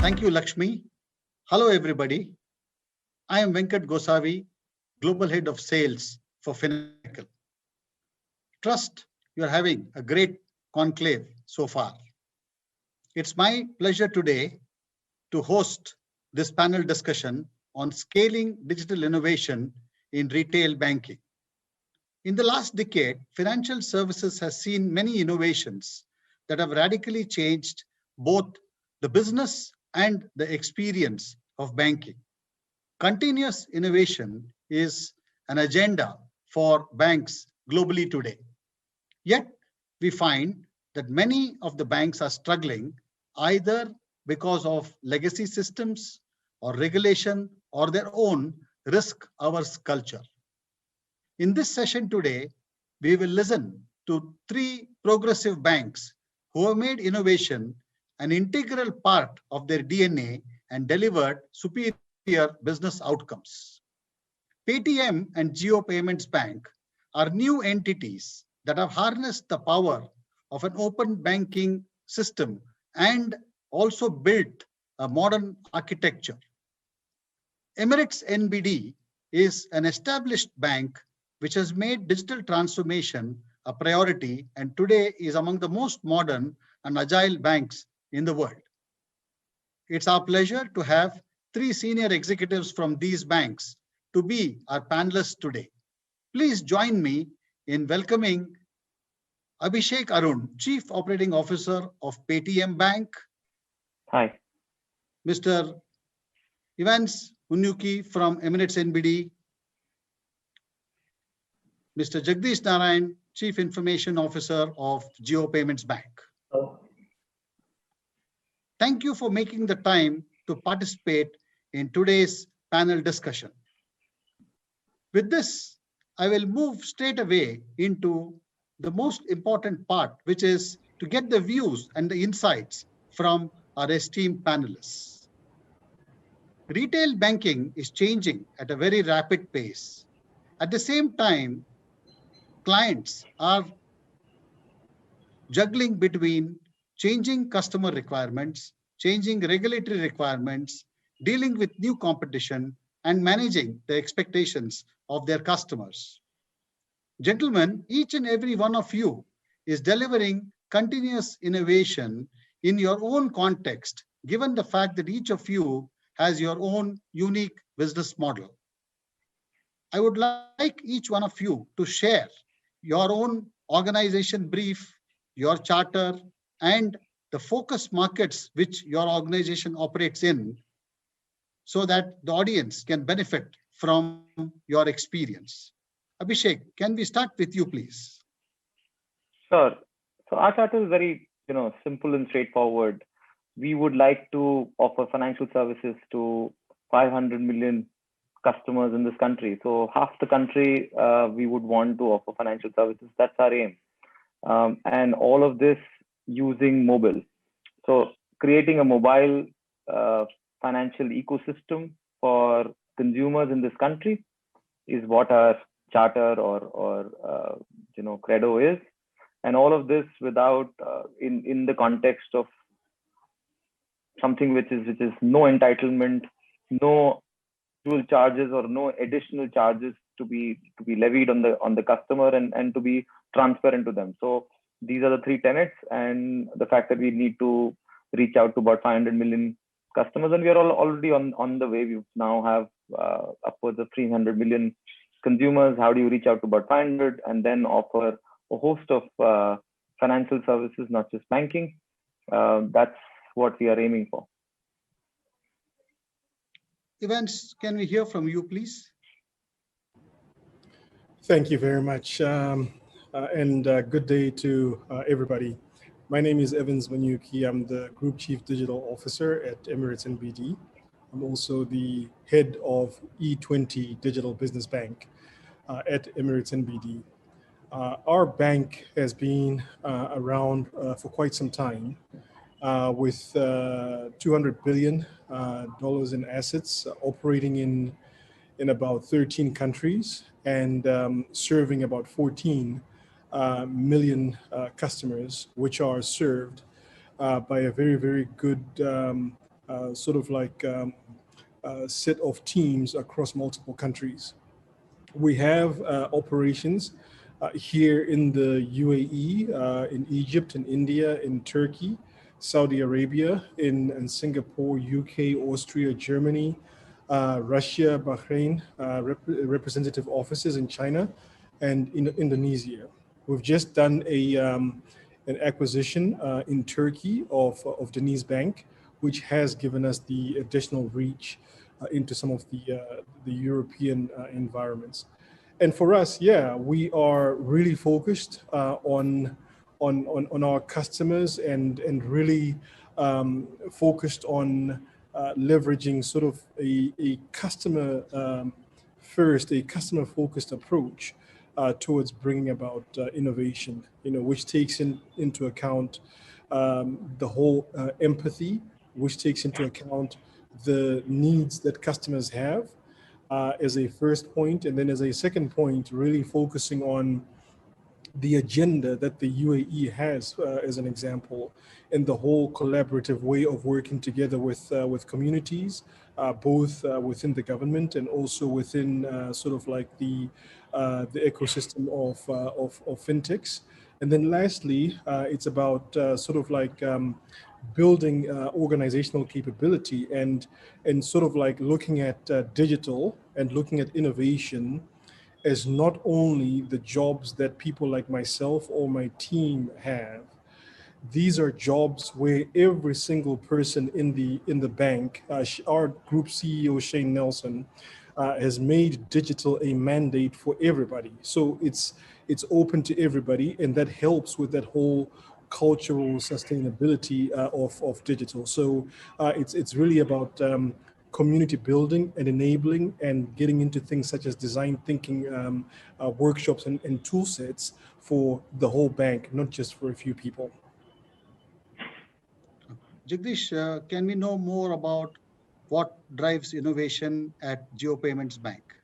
Thank you, Lakshmi. Hello, everybody. I am Gosavi, Global Head of Sales for Finacle. Trust you are having a great conclave so far. It's my pleasure today to host this panel discussion on scaling digital innovation in retail banking. In the last decade, financial services has seen many innovations that have radically changed both the business and the experience of banking. Continuous innovation is an agenda for banks globally today. Yet, we find that many of the banks are struggling either because of legacy systems or regulation or their own risk-averse culture. In this session today, we will listen to 3 progressive banks who have made innovation an integral part of their DNA and delivered superior business outcomes. Paytm and Jio Payments Bank are new entities that have harnessed the power of an open banking system and also built a modern architecture. Emirates NBD is an established bank which has made digital transformation a priority and today is among the most modern and agile banks in the world. It's our pleasure to have 3 senior executives from these banks to be our panelists today. Please join me in welcoming Abhishek Arun, Chief Operating Officer of Paytm Bank. Hi. Mr. Munyuki from Emirates NBD. Mr. Jagdish Narayanan, Chief Information Officer of Jio Payments Bank. Hello. Thank you for making the time to participate in today's panel discussion. With this, I will move straight away into the most important part, which is to get the views and the insights from our esteemed panelists. Retail banking is changing at a very rapid pace. At the same time, clients are juggling between changing customer requirements, changing regulatory requirements, dealing with new competition, and managing the expectations of their customers. Gentlemen, each and every one of you is delivering continuous innovation in your own context, given the fact that each of you has your own unique business model. I would like each one of you to share your own organization brief, your charter, and the focus markets which your organization operates in so that the audience can benefit from your experience. Abhishek, can we start with you, please? Sure. So our charter is very, simple and straightforward. We would like to offer financial services to 500 million customers in this country. So half the country, we would want to offer financial services. That's our aim. And all of this using mobile. So creating a mobile financial ecosystem for consumers in this country is what our charter or credo is. And all of this without in the context of something which is no entitlement, no dual charges or no additional charges to be levied on the customer and to be transparent to them. So these are the 3 tenets, and the fact that we need to reach out to about 500 million customers, and we are already on the way. We now have upwards of 300 million consumers. How do you reach out to about 500 and then offer a host of financial services, not just banking? That's what we are aiming for. Evans, can we hear from you, please? Thank you very much. And good day to everybody. My name is Evans Manuki. I'm the Group Chief Digital Officer at Emirates NBD. I'm also the head of E20 Digital Business Bank at Emirates NBD. Our bank has been around for quite some time with $200 billion in assets, operating in about 13 countries and serving about 14 million customers, which are served by a very, very good sort of like set of teams across multiple countries. We have operations here in the UAE, in Egypt, in India, in Turkey, Saudi Arabia, in Singapore, UK, Austria, Germany, Russia, Bahrain, representative offices in China, and in Indonesia. We've just done an acquisition in Turkey of Deniz Bank, which has given us the additional reach into some of the European environments. And for us, yeah, we are really focused on our customers and really focused on leveraging sort of a customer first, a customer focused approach towards bringing about innovation, which takes into account the whole empathy, which takes into account the needs that customers have as a first point, and then as a second point, really focusing on the agenda that the UAE has, as an example, and the whole collaborative way of working together with communities, both within the government and also within sort of like the ecosystem of fintechs. And then lastly, it's about sort of like building organizational capability and sort of like looking at digital and looking at innovation as not only the jobs that people like myself or my team have. These are jobs where every single person in the bank, our group CEO Shane Nelson, has made digital a mandate for everybody. So it's open to everybody, and that helps with that whole cultural sustainability of digital. So it's really about community building and enabling and getting into things such as design thinking workshops and tool sets for the whole bank, not just for a few people. Jagdish, can we know more about what drives innovation at Geo Payments Bank?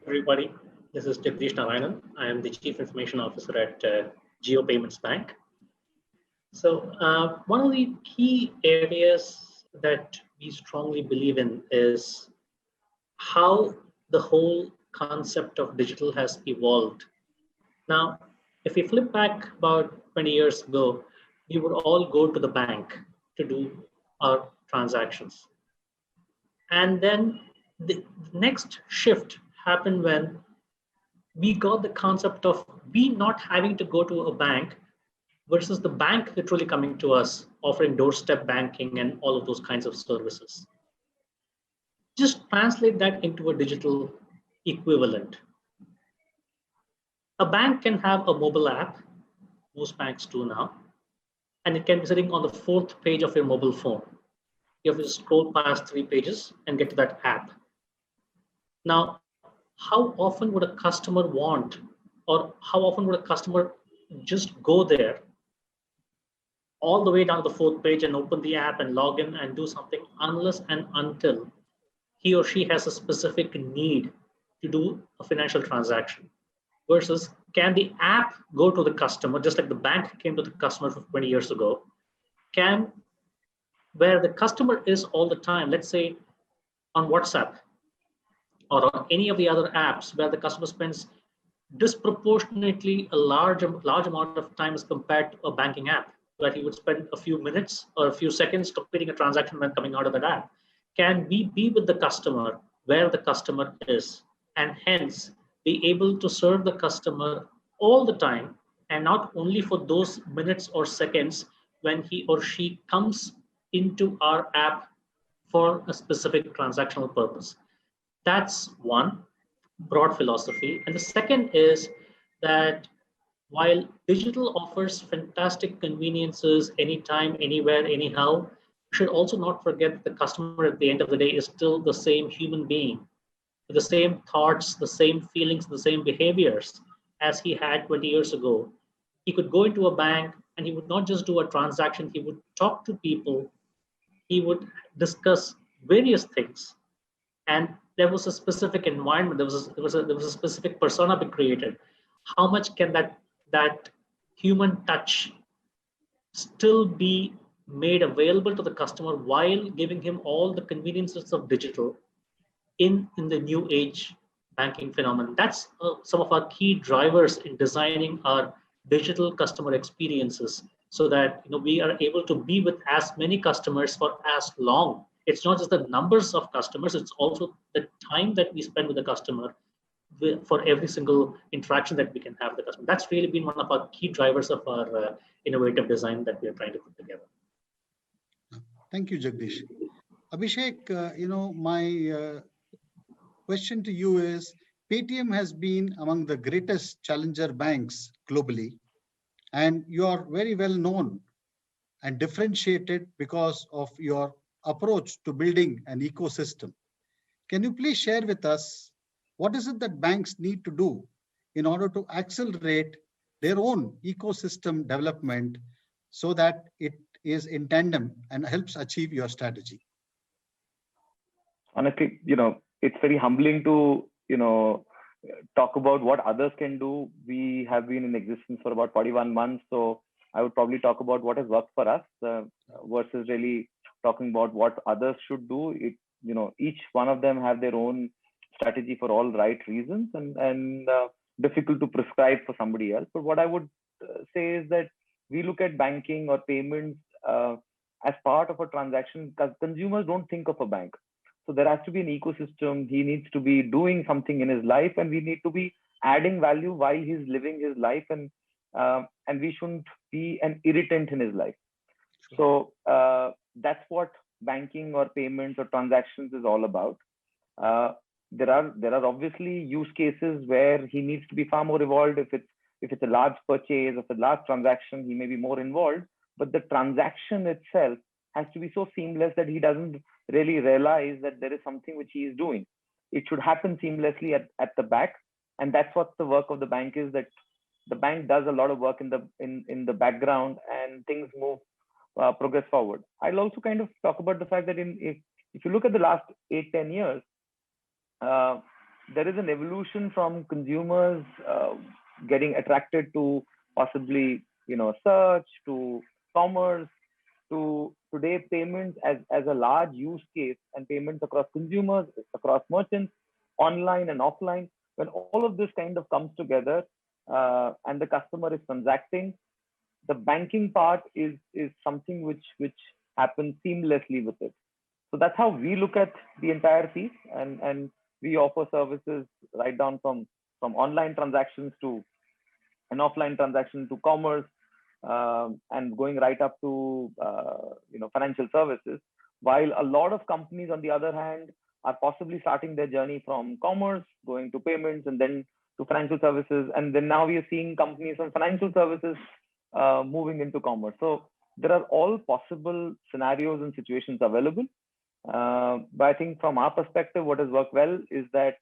Everybody, this is Jagdish Narayanan. I am the Chief Information Officer at Geo Payments Bank. So one of the key areas that we strongly believe in is how the whole concept of digital has evolved. Now, if we flip back about 20 years ago, we would all go to the bank to do our transactions. And then the next shift happened when we got the concept of we not having to go to a bank versus the bank literally coming to us, offering doorstep banking and all of those kinds of services. Just translate that into a digital equivalent. A bank can have a mobile app, most banks do now, and it can be sitting on the 4th page of your mobile phone. You have to scroll past 3 pages and get to that app. Now, how often would a customer want, or how often would a customer just go there all the way down to the 4th page and open the app and log in and do something unless and until he or she has a specific need to do a financial transaction? Versus, can the app go to the customer, just like the bank came to the customer 20 years ago, where the customer is all the time, let's say on WhatsApp or on any of the other apps where the customer spends disproportionately a large amount of time as compared to a banking app, where he would spend a few minutes or a few seconds completing a transaction when coming out of that app. Can we be with the customer where the customer is, and hence be able to serve the customer all the time, and not only for those minutes or seconds when he or she comes into our app for a specific transactional purpose? That's one broad philosophy. And the second is that while digital offers fantastic conveniences anytime, anywhere, anyhow, we should also not forget that the customer at the end of the day is still the same human being, with the same thoughts, the same feelings, the same behaviors as he had 20 years ago. He could go into a bank and he would not just do a transaction, he would talk to people, he would discuss various things. And there was a specific environment, there was a specific persona be created. How much can that human touch still be made available to the customer while giving him all the conveniences of digital in the new age banking phenomenon. That's some of our key drivers in designing our digital customer experiences so that we are able to be with as many customers for as long. It's not just the numbers of customers, it's also the time that we spend with the customer for every single interaction that we can have with the customer. That's really been one of our key drivers of our innovative design that we are trying to put together. Thank you, Jagdish. Abhishek, my question to you is, Paytm has been among the greatest challenger banks globally, and you are very well known and differentiated because of your approach to building an ecosystem. Can you please share with us what is it that banks need to do in order to accelerate their own ecosystem development so that it is in tandem and helps achieve your strategy? Honestly, it's very humbling to, talk about what others can do. We have been in existence for about 41 months. So I would probably talk about what has worked for us versus really talking about what others should do. Each one of them have their own strategy for all right reasons and difficult to prescribe for somebody else. But what I would say is that we look at banking or payments as part of a transaction because consumers don't think of a bank. So there has to be an ecosystem. He needs to be doing something in his life, and we need to be adding value while he's living his life, and we shouldn't be an irritant in his life. Sure. So that's what banking or payments or transactions is all about. There are obviously use cases where he needs to be far more involved. If it's a large purchase, if it's a large transaction, he may be more involved. But the transaction itself has to be so seamless that he doesn't really realize that there is something which he is doing. It should happen seamlessly at the back, and that's what the work of the bank is. That the bank does a lot of work in the background, and things move progress forward. I'll also kind of talk about the fact that if you look at the last 8-10 years, there is an evolution from consumers getting attracted to possibly search, to commerce, to today payments as a large use case, and payments across consumers, across merchants, online and offline. When all of this kind of comes together and the customer is transacting, the banking part is something which happens seamlessly with it. So that's how we look at the entire piece, and we offer services right down from online transactions to an offline transaction to commerce, and going right up to financial services. While a lot of companies, on the other hand, are possibly starting their journey from commerce, going to payments, and then to financial services, and then now we are seeing companies from financial services moving into commerce. So there are all possible scenarios and situations available. But I think from our perspective, what has worked well is that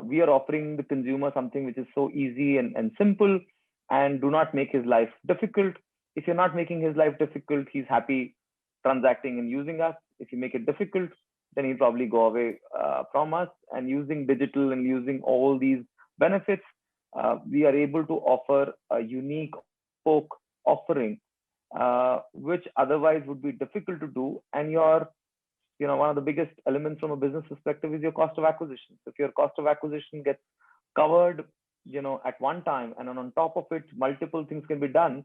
we are offering the consumer something which is so easy and simple, and do not make his life difficult. If you're not making his life difficult, he's happy transacting and using us. If you make it difficult, then he'll probably go away from us. And using digital and using all these benefits, we are able to offer a unique spoke offering, which otherwise would be difficult to do. And one of the biggest elements from a business perspective is your cost of acquisition. So if your cost of acquisition gets covered, at one time, and on top of it, multiple things can be done,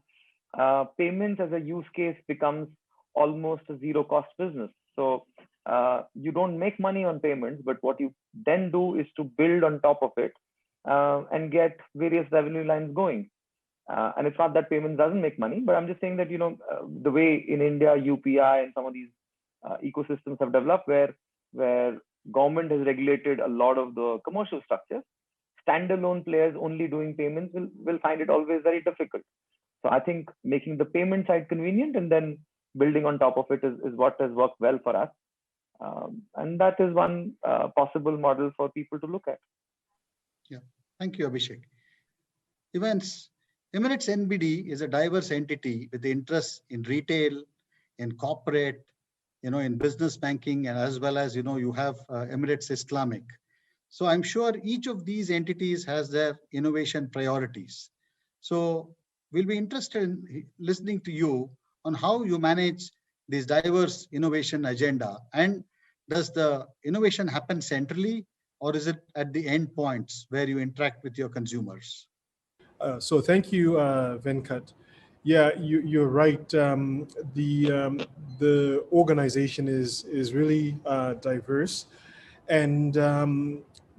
payments as a use case becomes almost a zero cost business. So you don't make money on payments, but what you then do is to build on top of it and get various revenue lines going. And it's not that payments doesn't make money, but I'm just saying that, the way in India, UPI and some of these ecosystems have developed where government has regulated a lot of the commercial structures, standalone players only doing payments will find it always very difficult. So I think making the payment side convenient and then building on top of it is what has worked well for us. And that is one possible model for people to look at. Yeah, thank you, Abhishek. Emirates NBD is a diverse entity with interests in retail, in corporate, in business banking, and as well as, you have Emirates Islamic. So I'm sure each of these entities has their innovation priorities. So we'll be interested in listening to you on how you manage this diverse innovation agenda? And does the innovation happen centrally, or is it at the end points where you interact with your consumers? So thank you, Venkat. Yeah, you're right. The organization is really diverse, and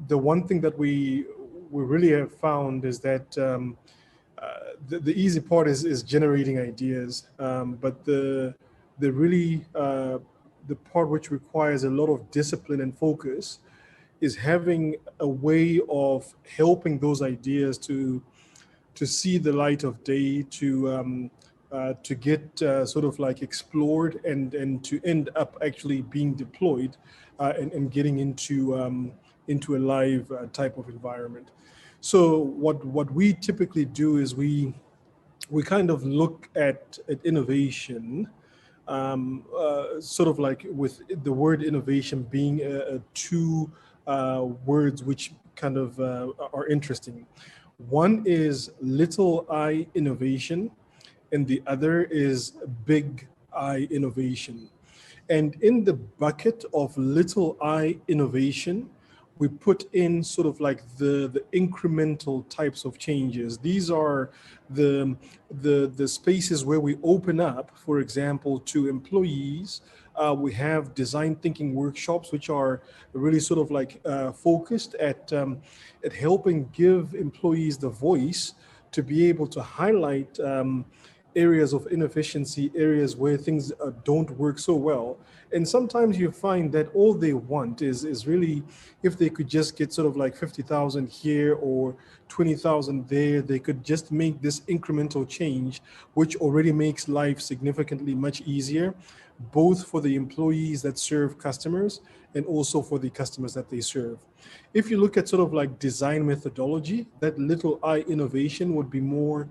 the one thing that we really have found is that the easy part is generating ideas, but the really the part which requires a lot of discipline and focus is having a way of helping those ideas to see the light of day, to get sort of like explored and to end up actually being deployed and getting into a live type of environment. So what we typically do is we kind of look at innovation, sort of like with the word innovation being two words which kind of are interesting. One is little I innovation, and the other is big I innovation. And in the bucket of little I innovation, we put in sort of like the incremental types of changes. These are the spaces where we open up, for example, to employees. We have design thinking workshops, which are really sort of like focused at helping give employees the voice to be able to highlight areas of inefficiency, areas where things don't work so well. And sometimes you find that all they want is really, if they could just get sort of like 50,000 here or 20,000 there, they could just make this incremental change, which already makes life significantly much easier, both for the employees that serve customers and also for the customers that they serve. If you look at sort of like design methodology, that little I innovation would be more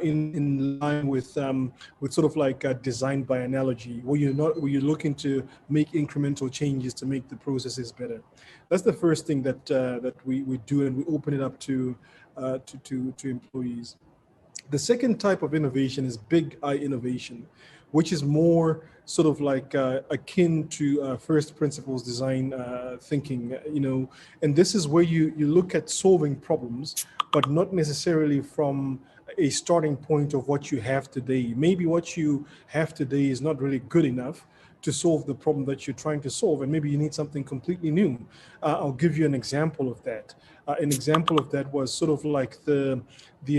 in line with sort of like design by analogy, where you're looking to make incremental changes to make the processes better. That's the first thing that we do, and we open it up to employees. The second type of innovation is big I innovation, which is more sort of like akin to first principles design thinking, and this is where you look at solving problems, but not necessarily from a starting point of what you have today. Maybe what you have today is not really good enough to solve the problem that you're trying to solve, and maybe you need something completely new. I'll give you an example of that. An example of that was sort of like the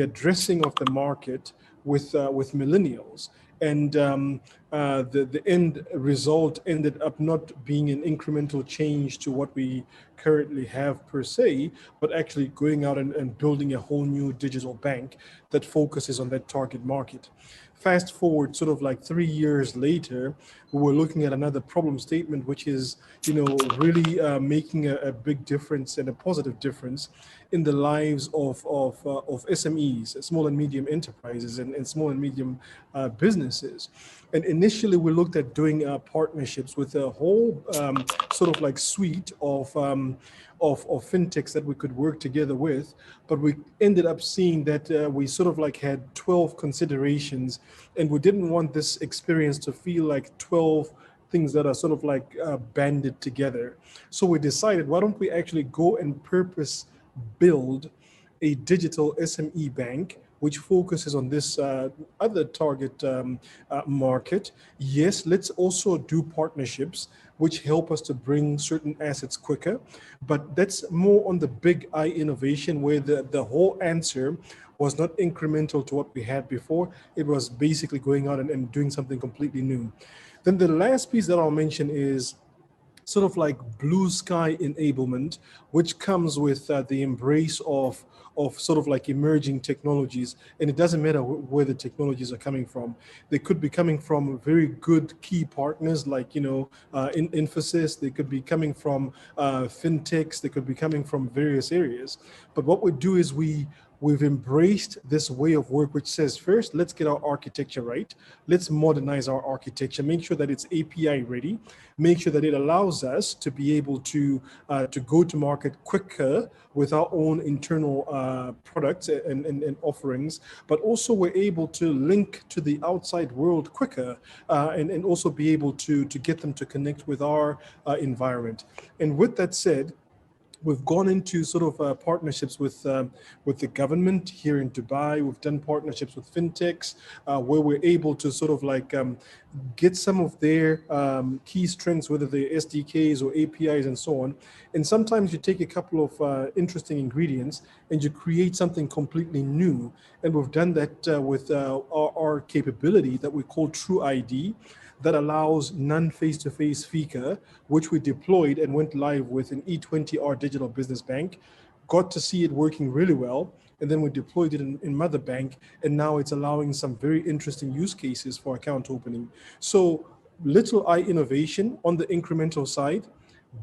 addressing of the market with millennials, and the end result ended up not being an incremental change to what we currently have per se, but actually going out and building a whole new digital bank that focuses on that target market. Fast forward sort of like 3 years later, we were looking at another problem statement, which is, really making a big difference and a positive difference in the lives of SMEs, small and medium enterprises, and small and medium businesses. And initially, we looked at doing partnerships with a whole sort of like suite of fintechs that we could work together with, but we ended up seeing that we sort of like had 12 considerations, and we didn't want this experience to feel like 12 things that are sort of like banded together. So we decided, why don't we actually go and purpose build a digital SME bank which focuses on this other target market. Yes, let's also do partnerships which help us to bring certain assets quicker, but that's more on the big I innovation, where the whole answer was not incremental to what we had before. It was basically going out and doing something completely new. Then the last piece that I'll mention is sort of like blue sky enablement, which comes with the embrace of sort of like emerging technologies. And it doesn't matter where the technologies are coming from. They could be coming from very good key partners like, in Infosys. They could be coming from fintechs. They could be coming from various areas. But what we do is we we've embraced this way of work, which says, first, let's get our architecture right. Let's modernize our architecture, make sure that it's API ready, make sure that it allows us to be able to go to market quicker with our own internal products and offerings, but also we're able to link to the outside world quicker and also be able to get them to connect with our environment. And with that said, we've gone into sort of partnerships with the government here in Dubai. We've done partnerships with fintechs where we're able to sort of like get some of their key strengths, whether they're SDKs or APIs and so on. And sometimes you take a couple of interesting ingredients and you create something completely new. And we've done that with our capability that we call True ID, that allows non-face-to-face FICA, which we deployed and went live with in E20R Digital Business Bank, got to see it working really well, and then we deployed it in Mother Bank, and now it's allowing some very interesting use cases for account opening. So little I innovation on the incremental side,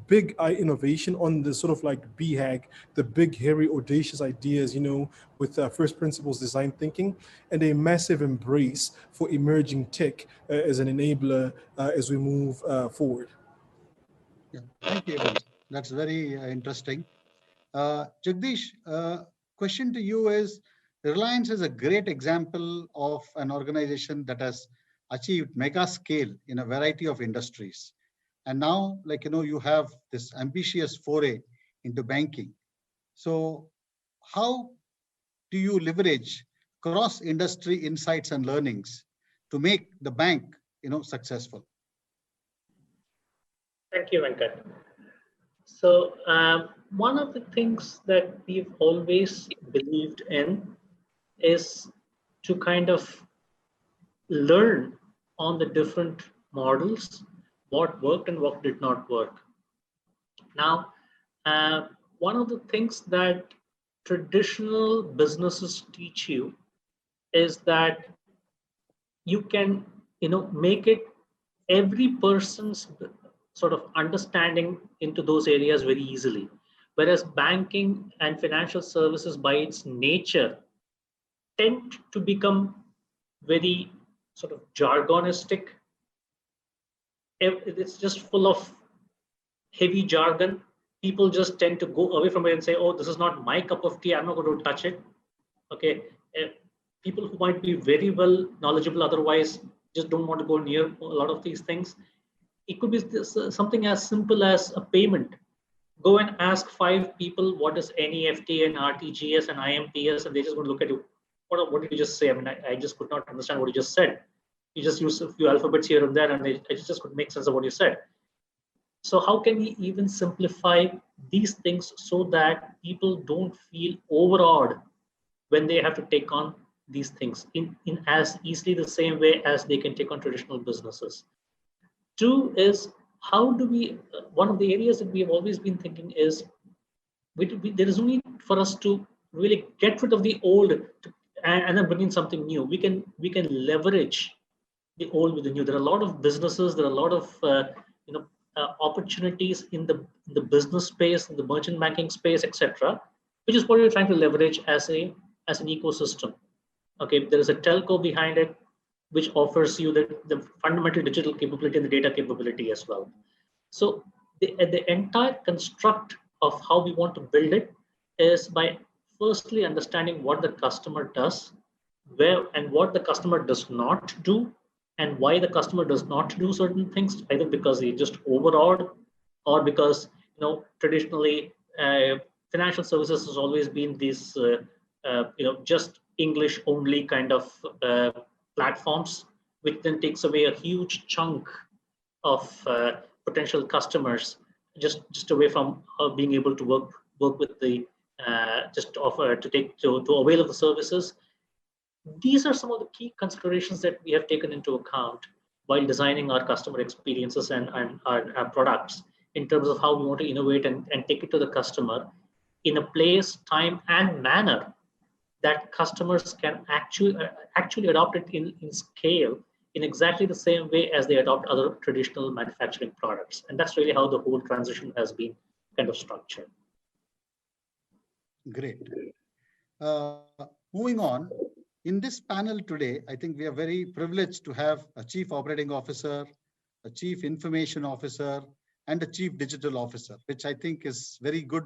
big I innovation on the sort of like BHAG, the big, hairy, audacious ideas, you know, with first principles design thinking, and a massive embrace for emerging tech as an enabler as we move forward. Yeah, thank you, Evans. That's very interesting. Jagdish, question to you is, Reliance is a great example of an organization that has achieved mega scale in a variety of industries. And now, like, you know, you have this ambitious foray into banking. So how do you leverage cross-industry insights and learnings to make the bank, you know, successful? Thank you, Venkat. So one of the things that we've always believed in is to kind of learn on the different models, what worked and what did not work. Now, one of the things that traditional businesses teach you is that you can, make it every person's sort of understanding into those areas very easily. Whereas banking and financial services by its nature tend to become very sort of jargonistic. It's just full of heavy jargon. People just tend to go away from it and say, oh, this is not my cup of tea, I'm not going to touch it. Okay. People who might be very well knowledgeable otherwise just don't want to go near a lot of these things. It could be something as simple as a payment. Go and ask 5 people what is NEFT and RTGS and IMPS, and they just going to look at you. What did you just say? I mean, I just could not understand what you just said. You just used a few alphabets here and there, and I just could make sense of what you said. So how can we even simplify these things so that people don't feel overawed when they have to take on these things in as easily the same way as they can take on traditional businesses? 2 is, how do we, one of the areas that we have always been thinking is, there is no need for us to really get rid of the old and then bring in something new. We can leverage the old with the new. There are a lot of businesses, there are a lot of opportunities in the business space, in the merchant banking space, etc., which is what we're trying to leverage as an ecosystem. Okay, there is a telco behind it, which offers you the fundamental digital capability and the data capability as well. So the entire construct of how we want to build it is by firstly understanding what the customer does, where and what the customer does not do, and why the customer does not do certain things, either because they just overawed or because traditionally financial services has always been these just English only kind of platforms, which then takes away a huge chunk of potential customers just away from being able to work with the just offer to avail of the services. These are some of the key considerations that we have taken into account while designing our customer experiences and our products in terms of how we want to innovate and take it to the customer in a place, time, and manner that customers can actually adopt it in scale in exactly the same way as they adopt other traditional manufacturing products. And that's really how the whole transition has been kind of structured. Great. Moving on, in this panel today, I think we are very privileged to have a chief operating officer, a chief information officer, and a chief digital officer, which I think is very good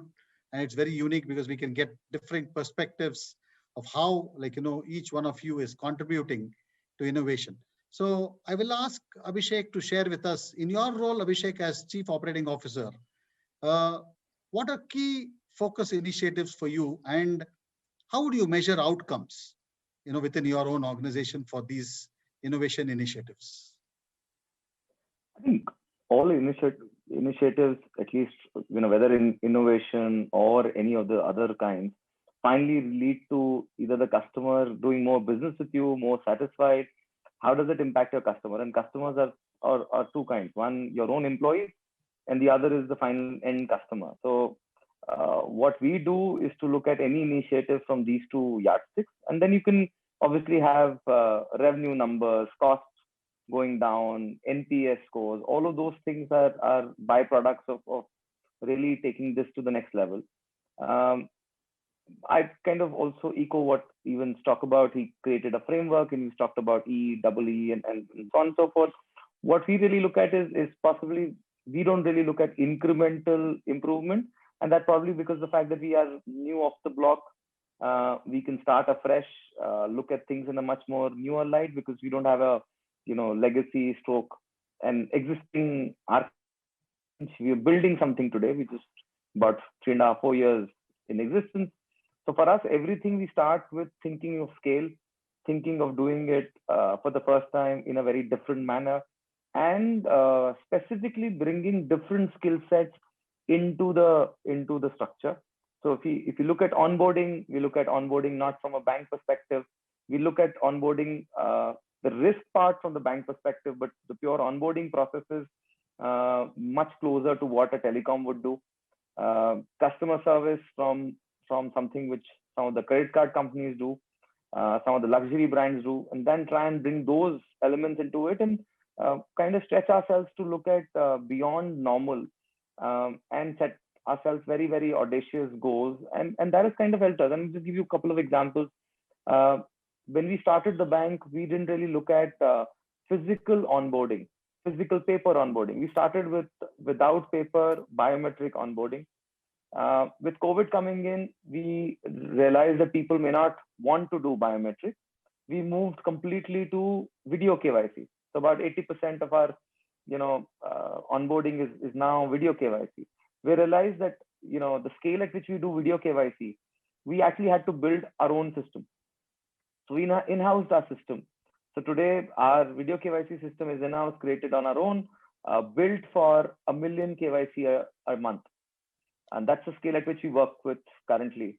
and it's very unique because we can get different perspectives of how, each one of you is contributing to innovation. So I will ask Abhishek to share with us, in your role, Abhishek, as chief operating officer, uh, what are key focus initiatives for you, and how would you measure outcomes, within your own organization for these innovation initiatives? I think all initiatives, at least, whether in innovation or any of the other kinds, finally lead to either the customer doing more business with you, more satisfied. How does it impact your customer? And customers are two kinds. One, your own employees, and the other is the final end customer. So what we do is to look at any initiative from these two yardsticks, and then you can obviously have revenue numbers, costs going down, NPS scores. All of those things are byproducts of really taking this to the next level. I kind of also echo what Evans talked about. He created a framework and he's talked about EEE and so on and so forth. What we really look at is possibly, we don't really look at incremental improvement. And that's probably because the fact that we are new off the block, we can start afresh, look at things in a much more newer light because we don't have a legacy stroke and existing architecture. We are building something today. We just about 3.5, 4 years in existence. So for us, everything we start with thinking of scale, thinking of doing it for the first time in a very different manner, and specifically bringing different skill sets into the structure. So if you look at onboarding, we look at onboarding not from a bank perspective. We look at onboarding the risk part from the bank perspective, but the pure onboarding processes much closer to what a telecom would do. Customer service from something which some of the credit card companies do, some of the luxury brands do, and then try and bring those elements into it and kind of stretch ourselves to look at beyond normal and set ourselves very, very audacious goals. And that has kind of helped us. And I'll just give you a couple of examples. When we started the bank, we didn't really look at physical onboarding, physical paper onboarding. We started without paper biometric onboarding. With COVID coming in, we realized that people may not want to do biometric. We moved completely to video KYC. So about 80% of our onboarding is now video KYC. We realized that the scale at which we do video KYC, we actually had to build our own system. So we in-housed our system. So today our video KYC system is in-house, created on our own, built for 1 million KYC a month. And that's the scale at which we work with currently.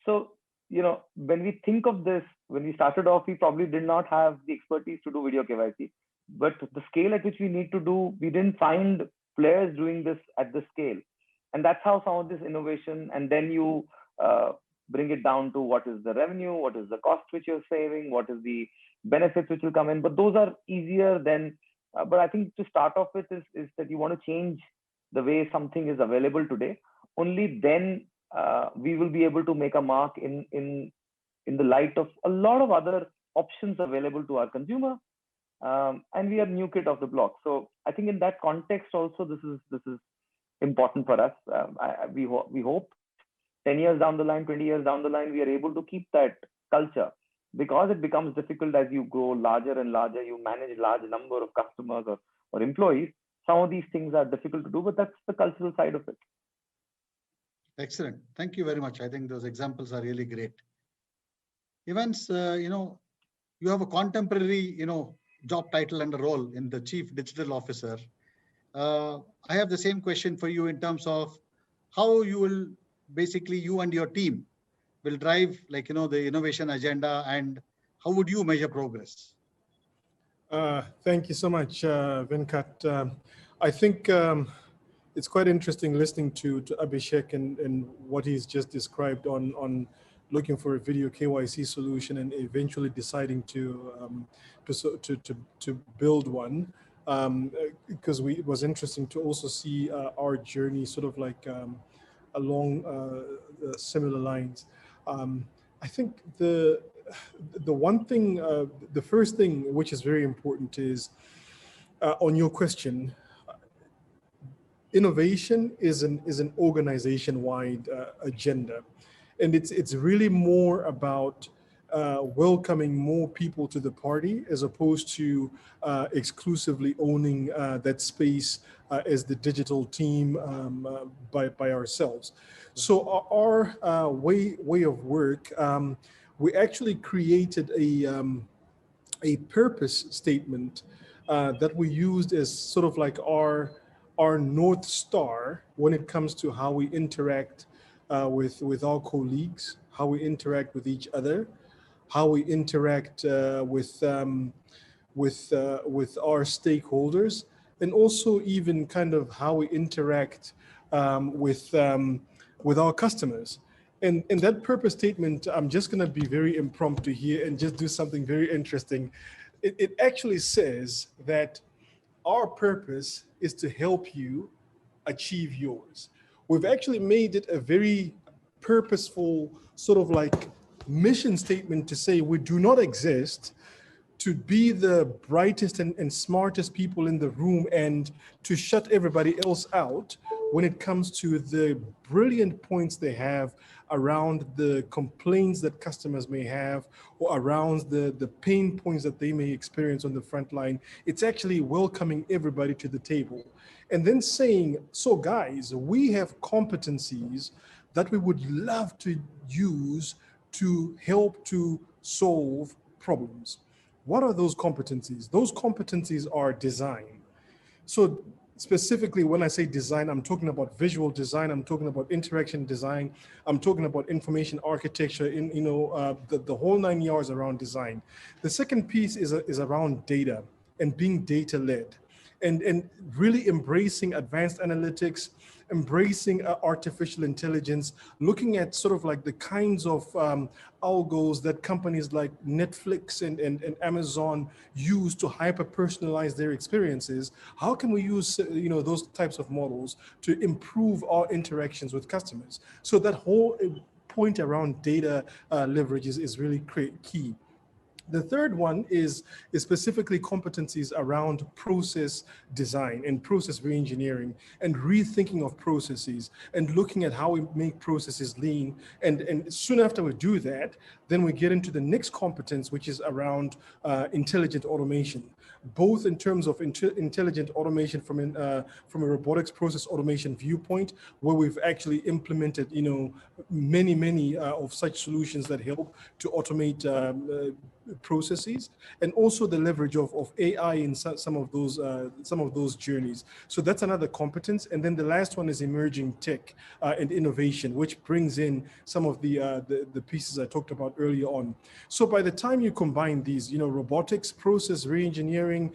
So, when we think of this, when we started off, we probably did not have the expertise to do video KYC. But the scale at which we need to do, we didn't find players doing this at this scale. And that's how some of this innovation, and then you bring it down to what is the revenue, what is the cost which you're saving, what is the benefits which will come in. But those are easier than, but I think to start off with is that you want to change the way something is available today. Only then we will be able to make a mark in the light of a lot of other options available to our consumer. And we are new kid of the block. So I think in that context also, this is important for us. We hope 10 years down the line, 20 years down the line, we are able to keep that culture, because it becomes difficult as you grow larger and larger. You manage a large number of customers or employees. Some of these things are difficult to do, but that's the cultural side of it. Excellent. Thank you very much. I think those examples are really great. Evans, you have a contemporary, job title and a role in the Chief Digital Officer. I have the same question for you in terms of how you will basically, you and your team will drive the innovation agenda, and how would you measure progress? Thank you so much, Venkat. I think it's quite interesting listening to Abhishek and what he's just described on looking for a video KYC solution and eventually deciding to build one. Because it was interesting to also see our journey sort of like along similar lines. I think the one thing, the first thing which is very important is on your question. Innovation is an organization-wide agenda, and it's really more about welcoming more people to the party as opposed to exclusively owning that space as the digital team by ourselves. So our way of work, we actually created a purpose statement that we used as sort of like our North Star when it comes to how we interact with our colleagues, how we interact with each other, how we interact with our stakeholders, and also even kind of how we interact with our customers. And that purpose statement, I'm just going to be very impromptu here and just do something very interesting. It actually says that our purpose is to help you achieve yours. We've actually made it a very purposeful sort of like mission statement to say we do not exist to be the brightest and smartest people in the room and to shut everybody else out when it comes to the brilliant points they have around the complaints that customers may have or around the pain points that they may experience on the front line. It's actually welcoming everybody to the table and then saying, so guys, we have competencies that we would love to use to help to solve problems. What are those competencies? Those competencies are design. So specifically, when I say design, I'm talking about visual design, I'm talking about interaction design, I'm talking about information architecture, the whole 9 yards around design. The second piece is around data and being data-led and really embracing advanced analytics, embracing artificial intelligence, looking at sort of like the kinds of algos that companies like Netflix and Amazon use to hyper-personalize their experiences. How can we use those types of models to improve our interactions with customers? So that whole point around data leverage is really key. The third one is specifically competencies around process design and process reengineering and rethinking of processes and looking at how we make processes lean. And soon after we do that, then we get into the next competence, which is around intelligent automation, both in terms of intelligent automation from a robotics process automation viewpoint, where we've actually implemented, many of such solutions that help to automate processes, and also the leverage of AI in some of those journeys. So that's another competence. And then the last one is emerging tech and innovation, which brings in some of the pieces I talked about earlier on. So by the time you combine these, robotics, process reengineering,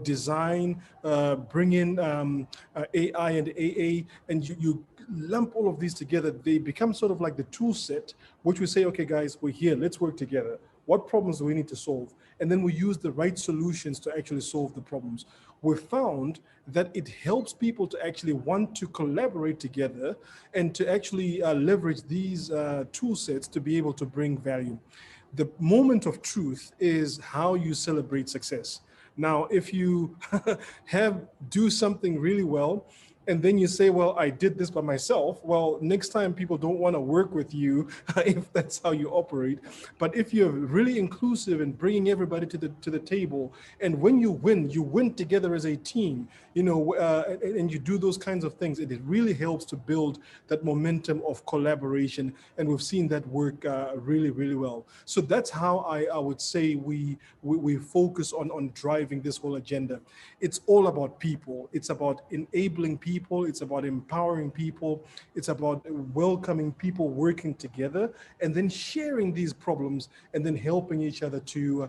design, bring in AI and AA, and you lump all of these together, they become sort of like the tool set, which we say, okay, guys, we're here, let's work together. What problems do we need to solve? And then we use the right solutions to actually solve the problems. We found that it helps people to actually want to collaborate together and to actually leverage these tool sets to be able to bring value. The moment of truth is how you celebrate success. Now, if you do something really well, and then you say, well, I did this by myself. Well, next time people don't want to work with you if that's how you operate. But if you're really inclusive and bringing everybody to the table, and when you win together as a team, and you do those kinds of things, it really helps to build that momentum of collaboration. And we've seen that work really, really well. So that's how I would say we focus on driving this whole agenda. It's all about people. It's about enabling people. It's about empowering people. It's about welcoming people working together and then sharing these problems and then helping each other to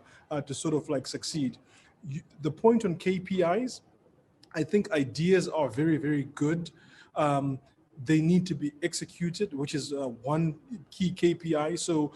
sort of like succeed. The point on KPIs, I think ideas are very, very good. they need to be executed, which is one key KPI. So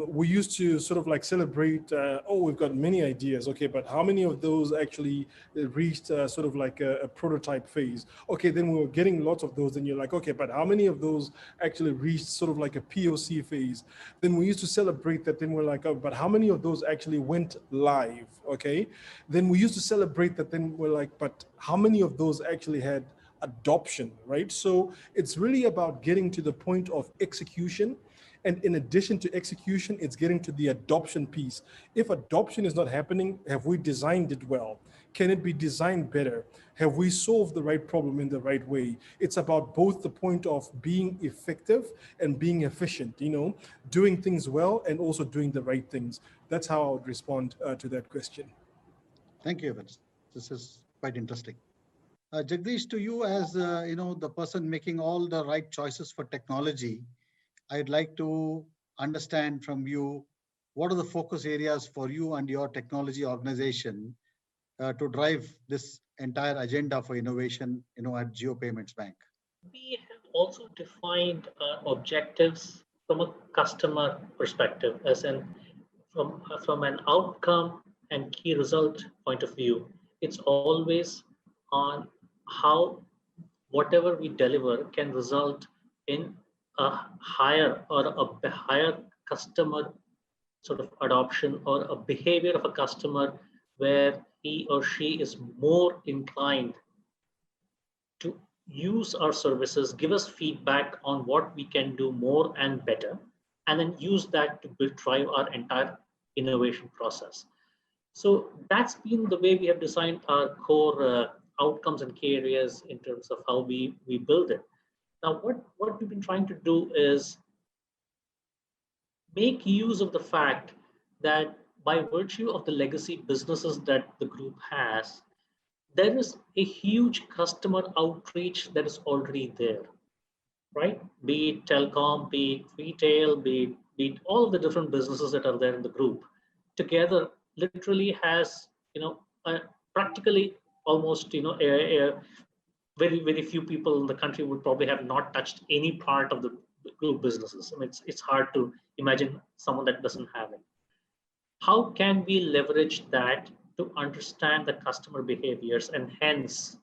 we used to sort of like celebrate, oh, we've got many ideas, okay, but how many of those actually reached sort of like a prototype phase? Okay, then we were getting lots of those, and you're like, okay, but how many of those actually reached sort of like a POC phase? Then we used to celebrate that, then we're like, oh, but how many of those actually went live, okay? Then we used to celebrate that, then we're like, but how many of those actually had adoption, right? So it's really about getting to the point of execution. And in addition to execution, it's getting to the adoption piece. If adoption is not happening, have we designed it well? Can it be designed better? Have we solved the right problem in the right way? It's about both the point of being effective and being efficient, you know, doing things well and also doing the right things. That's how I would respond to that question. Thank you, Evans. This is quite interesting. Jagdish, to you as the person making all the right choices for technology, I'd like to understand from you what are the focus areas for you and your technology organization to drive this entire agenda for innovation, at Geo Payments Bank. We have also defined objectives from a customer perspective, as in from an outcome and key result point of view. It's always on how whatever we deliver can result in a higher customer sort of adoption or a behavior of a customer where he or she is more inclined to use our services, give us feedback on what we can do more and better, and then use that to drive our entire innovation process. So that's been the way we have designed our core outcomes and key areas in terms of how we build it. Now, what we've been trying to do is make use of the fact that by virtue of the legacy businesses that the group has, there is a huge customer outreach that is already there, right? Be it telecom, be it retail, be it all of the different businesses that are there in the group together literally has, practically almost, very, very few people in the country would probably have not touched any part of the group businesses. I mean, it's hard to imagine someone that doesn't have it. How can we leverage that to understand the customer behaviors and hence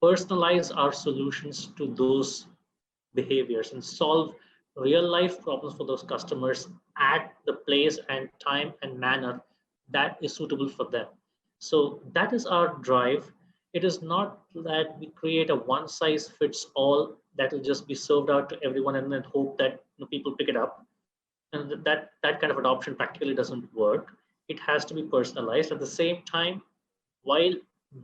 personalize our solutions to those behaviors and solve real life problems for those customers at the place and time and manner that is suitable for them? So that is our drive. It is not that we create a one size fits all that will just be served out to everyone and then hope that people pick it up. And that kind of adoption practically doesn't work. It has to be personalized. At the same time, while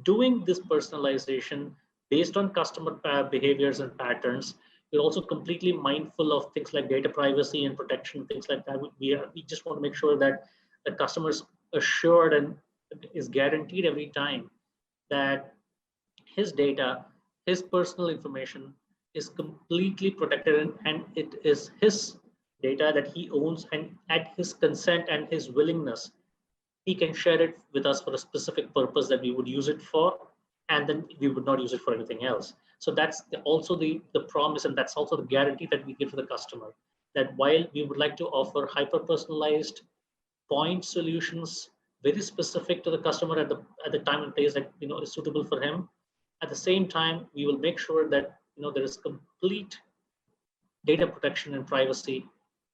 doing this personalization based on customer behaviors and patterns, we're also completely mindful of things like data privacy and protection, things like that. We just want to make sure that the customer is assured and is guaranteed every time that his data, his personal information is completely protected and it is his data that he owns, and at his consent and his willingness, he can share it with us for a specific purpose that we would use it for, and then we would not use it for anything else. So that's also the promise, and that's also the guarantee that we give to the customer, that while we would like to offer hyper-personalized point solutions, very specific to the customer at the time and place that is suitable for him, at the same time, we will make sure that there is complete data protection and privacy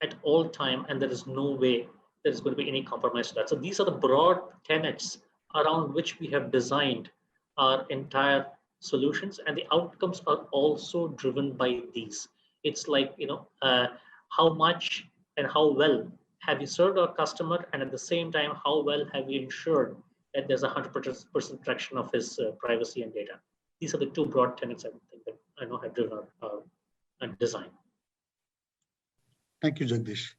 at all time, and there is no way there is going to be any compromise to that. So these are the broad tenets around which we have designed our entire solutions, and the outcomes are also driven by these. It's like, how much and how well have you served our customer, and at the same time, how well have we ensured that there's 100% protection of his privacy and data. These are the two broad tenets I think that have driven our design. Thank you, Jagdish.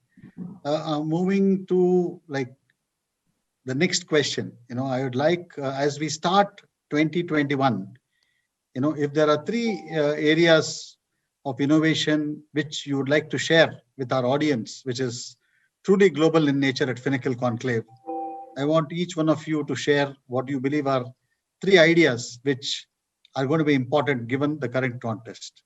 Moving to the next question, I would like, as we start 2021, if there are three areas of innovation which you would like to share with our audience, which is truly global in nature at Finacle Conclave, I want each one of you to share what you believe are three ideas which are going to be important given the current context.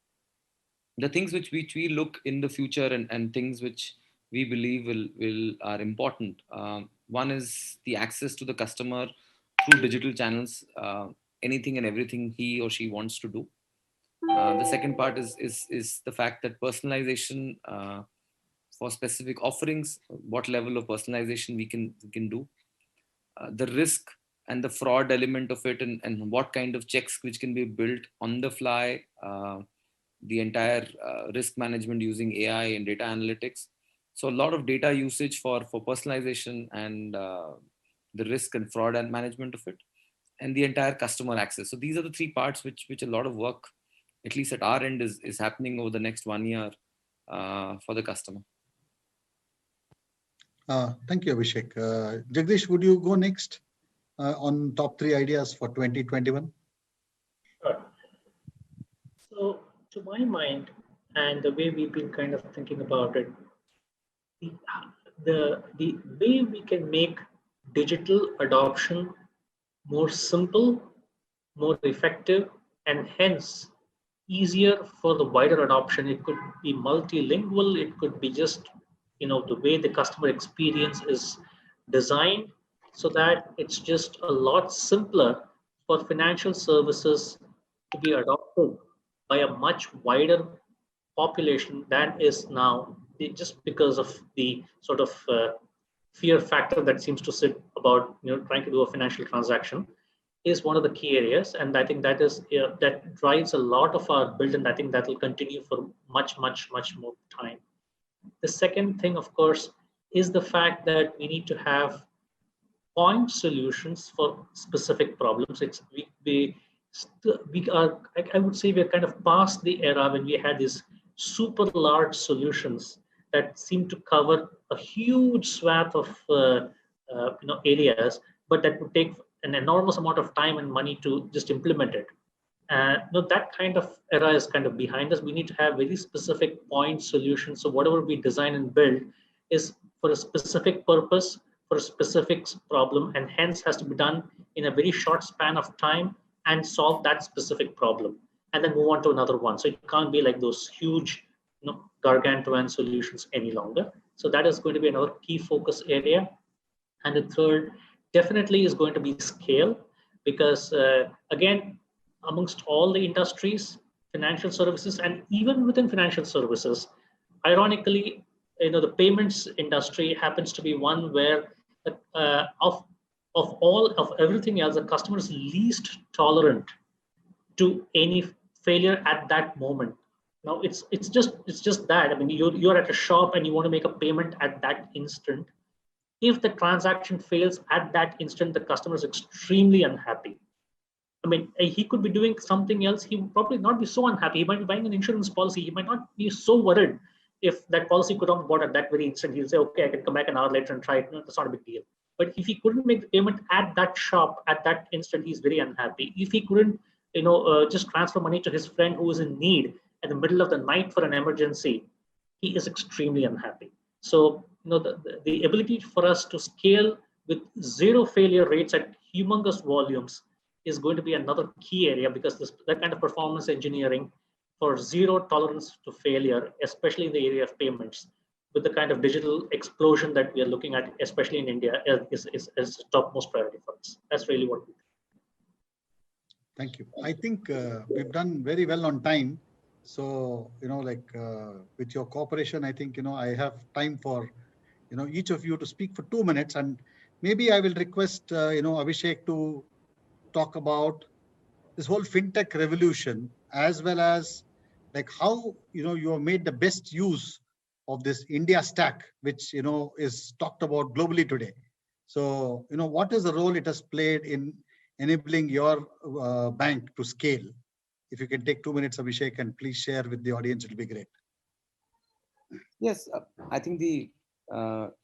the things which we look in the future, and things which we believe will are important. One is the access to the customer through digital channels, anything and everything he or she wants to do. The second part is the fact that personalization, for specific offerings, what level of personalization we can do, the risk and the fraud element of it, and what kind of checks which can be built on the fly, the entire risk management using AI and data analytics. So a lot of data usage for personalization, and the risk and fraud and management of it, and the entire customer access. So these are the three parts which a lot of work, at least at our end, is happening over the next 1 year for the customer. Thank you, Abhishek. Jagdish, would you go next on top 3 ideas for 2021? Sure. So, to my mind, and the way we've been kind of thinking about it, the way we can make digital adoption more simple, more effective, and hence easier for the wider adoption. It could be multilingual. It could be just, the way the customer experience is designed, so that it's just a lot simpler for financial services to be adopted by a much wider population than is now, just because of the sort of fear factor that seems to sit about trying to do a financial transaction, is one of the key areas. And I think that is that drives a lot of our build, and I think that will continue for much more time. The second thing, of course, is the fact that we need to have point solutions for specific problems. We are, I would say, we're kind of past the era when we had these super large solutions that seem to cover a huge swath of areas, but that would take an enormous amount of time and money to just implement it. That kind of era is kind of behind us. We need to have very specific point solutions. So whatever we design and build is for a specific purpose, for a specific problem, and hence has to be done in a very short span of time and solve that specific problem, and then move on to another one. So it can't be like those huge, gargantuan solutions any longer. So that is going to be another key focus area. And the third definitely is going to be scale, because again, amongst all the industries, financial services, and even within financial services, ironically, the payments industry happens to be one where of everything else, the customer is least tolerant to any failure at that moment. Now it's just that. I mean, you're at a shop and you want to make a payment at that instant. If the transaction fails at that instant, the customer is extremely unhappy. I mean, he could be doing something else. He would probably not be so unhappy. He might be buying an insurance policy. He might not be so worried if that policy could not be bought at that very instant. He'll say, okay, I can come back an hour later and try it. No, that's not a big deal. But if he couldn't make the payment at that shop at that instant, he's very unhappy. If he couldn't, just transfer money to his friend who is in need at the middle of the night for an emergency, he is extremely unhappy. So, the ability for us to scale with zero failure rates at humongous volumes is going to be another key area, because that kind of performance engineering for zero tolerance to failure, especially in the area of payments, with the kind of digital explosion that we are looking at, especially in India, is topmost priority for us. That's really what we think. Thank you. I think we've done very well on time. So, with your cooperation, I think, I have time for, each of you to speak for 2 minutes. And maybe I will request, Abhishek to talk about this whole fintech revolution, as well as like how, you have made the best use of this India stack, which, is talked about globally today. So, what is the role it has played in enabling your bank to scale? If you can take 2 minutes, Abhishek, and please share with the audience, it'll be great. Yes, I think the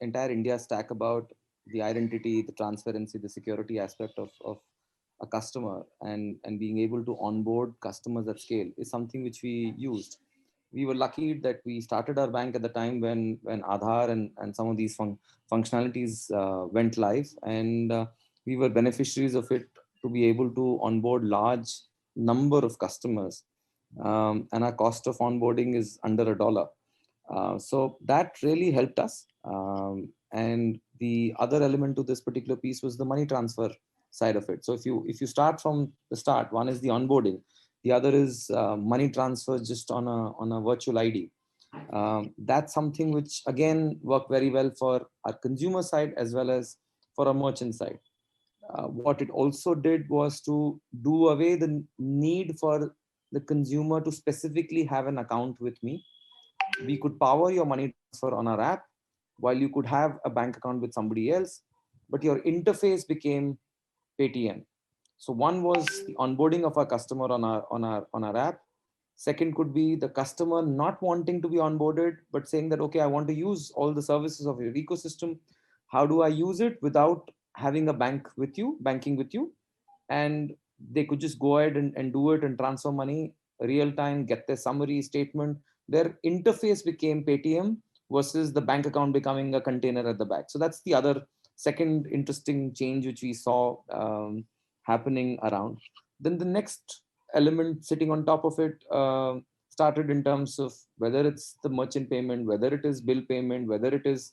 entire India stack about the identity, the transparency, the security aspect of a customer, and being able to onboard customers at scale is something which we used. We were lucky that we started our bank at the time when Aadhaar and some of these functionalities went live, and we were beneficiaries of it to be able to onboard large number of customers and our cost of onboarding is under $1. So that really helped us. And the other element to this particular piece was the money transfer side of it. So if you start from the start, one is the onboarding, the other is money transfer just on a virtual ID. That's something which again worked very well for our consumer side as well as for our merchant side. What it also did was to do away the need for the consumer to specifically have an account with me. We could power your money transfer on our app while you could have a bank account with somebody else, but your interface became Paytm. So one was the onboarding of our customer on our app. Second could be the customer not wanting to be onboarded, but saying that, okay, I want to use all the services of your ecosystem. How do I use it without having a banking with you? And they could just go ahead and do it and transfer money real time, get their summary statement. Their interface became Paytm versus the bank account becoming a container at the back. So that's the other second interesting change which we saw happening around. Then the next element sitting on top of it started in terms of whether it's the merchant payment, whether it is bill payment, whether it is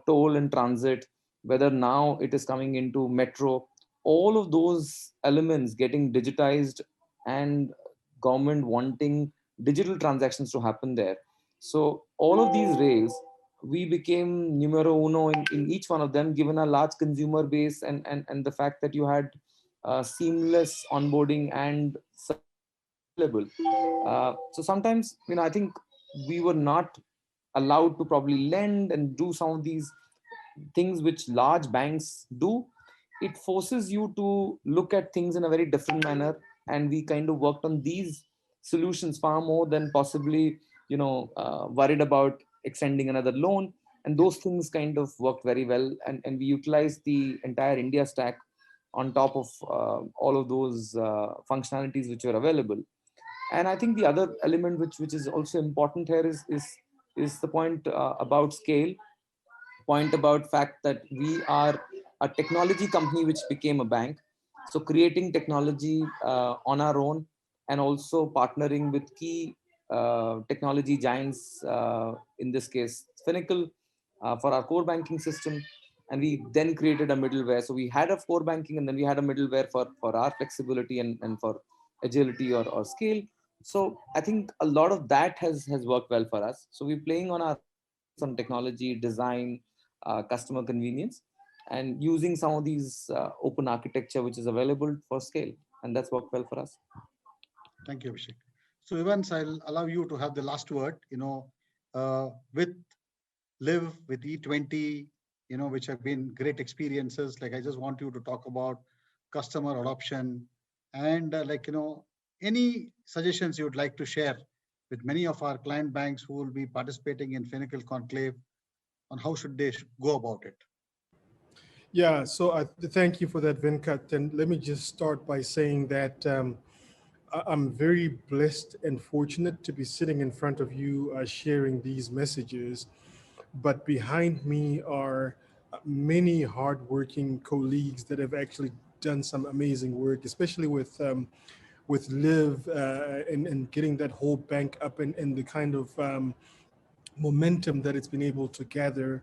toll and transit, whether now it is coming into metro, all of those elements getting digitized and government wanting digital transactions to happen there. So all of these rails, we became numero uno in each one of them, given a large consumer base and the fact that you had seamless onboarding and services available. So sometimes, I think we were not allowed to probably lend and do some of these things which large banks do. It forces you to look at things in a very different manner, and we kind of worked on these solutions far more than possibly worried about extending another loan. And those things kind of worked very well, and we utilized the entire India stack on top of all of those functionalities which were available. And I think the other element which is also important here is the point about scale, point about fact that we are a technology company which became a bank. So creating technology on our own, and also partnering with key technology giants, in this case Finacle, for our core banking system. And we then created a middleware. So we had a core banking, and then we had a middleware for our flexibility and for agility or scale. So I think a lot of that has worked well for us. So we're playing on our strengths on technology, design, customer convenience, and using some of these open architecture which is available for scale, and that's worked well for us. Thank you, Abhishek. So, Evans, I'll allow you to have the last word. With Live, with E20, which have been great experiences. Like, I just want you to talk about customer adoption and, any suggestions you would like to share with many of our client banks who will be participating in Finacle Conclave on how should they go about it. Yeah, so thank you for that, Venkat. And let me just start by saying that I'm very blessed and fortunate to be sitting in front of you sharing these messages. But behind me are many hardworking colleagues that have actually done some amazing work, especially with Live and getting that whole bank up and the kind of momentum that it's been able to gather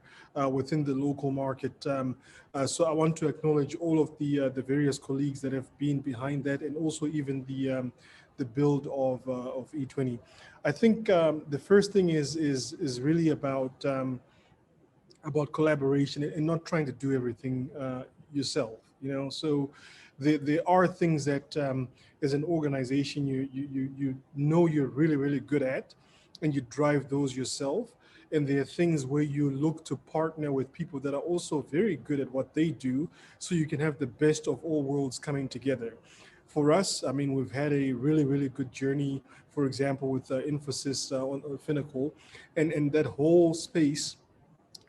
within the local market. So I want to acknowledge all of the various colleagues that have been behind that, and also even the build of E20. I think the first thing is really about collaboration and not trying to do everything yourself. So there are things that as an organization you know you're really good at, and you drive those yourself. And there are things where you look to partner with people that are also very good at what they do, so you can have the best of all worlds coming together. For us, I mean, we've had a really good journey, for example, with Infosys on Finacle, and that whole space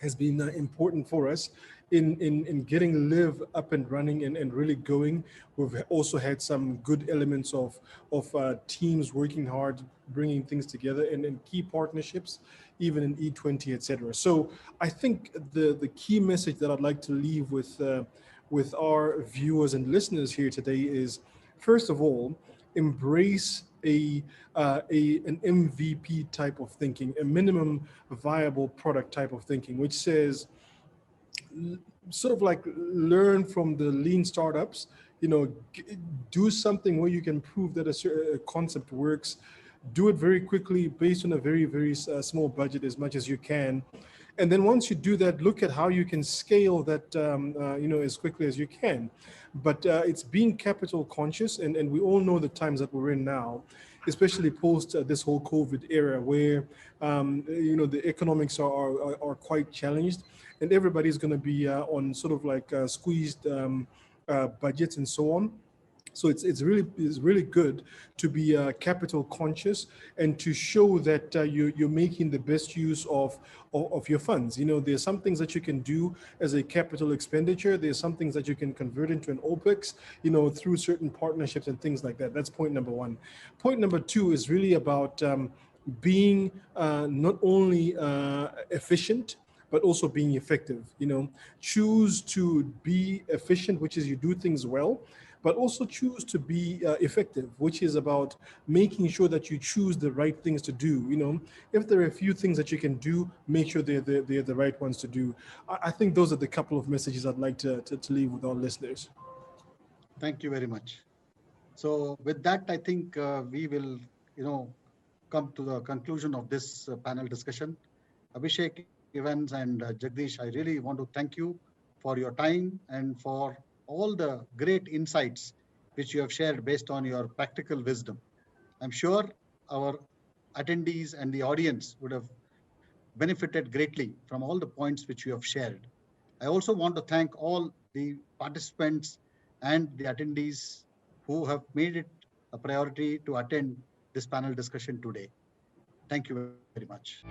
has been important for us in getting Live up and running and really going. We've also had some good elements of teams working hard, bringing things together, and key partnerships, even in E20, etc. So I think the key message that I'd like to leave with our viewers and listeners here today is, first of all, embrace an MVP type of thinking, a minimum viable product type of thinking, which says, sort of like learn from the lean startups, do something where you can prove that a concept works, do it very quickly based on a very, very small budget as much as you can. And then once you do that, look at how you can scale that, as quickly as you can. But it's being capital conscious, and we all know the times that we're in now, especially post this whole COVID era, where the economics are quite challenged, and everybody's going to be on sort of like squeezed budgets and so on. So it's really good to be capital conscious and to show that you're making the best use of your funds. There's some things that you can do as a capital expenditure. There's some things that you can convert into an OPEX, through certain partnerships and things like that. That's point number one. Point number two is really about being not only efficient, but also being effective. Choose to be efficient, which is you do things well, but also choose to be effective, which is about making sure that you choose the right things to do. If there are a few things that you can do, make sure they're the right ones to do. I think those are the couple of messages I'd like to leave with our listeners. Thank you very much. So with that, I think we will, come to the conclusion of this panel discussion. Abhishek, Evans, and Jagdish, I really want to thank you for your time and for all the great insights which you have shared based on your practical wisdom. I'm sure our attendees and the audience would have benefited greatly from all the points which you have shared. I also want to thank all the participants and the attendees who have made it a priority to attend this panel discussion today. Thank you very much.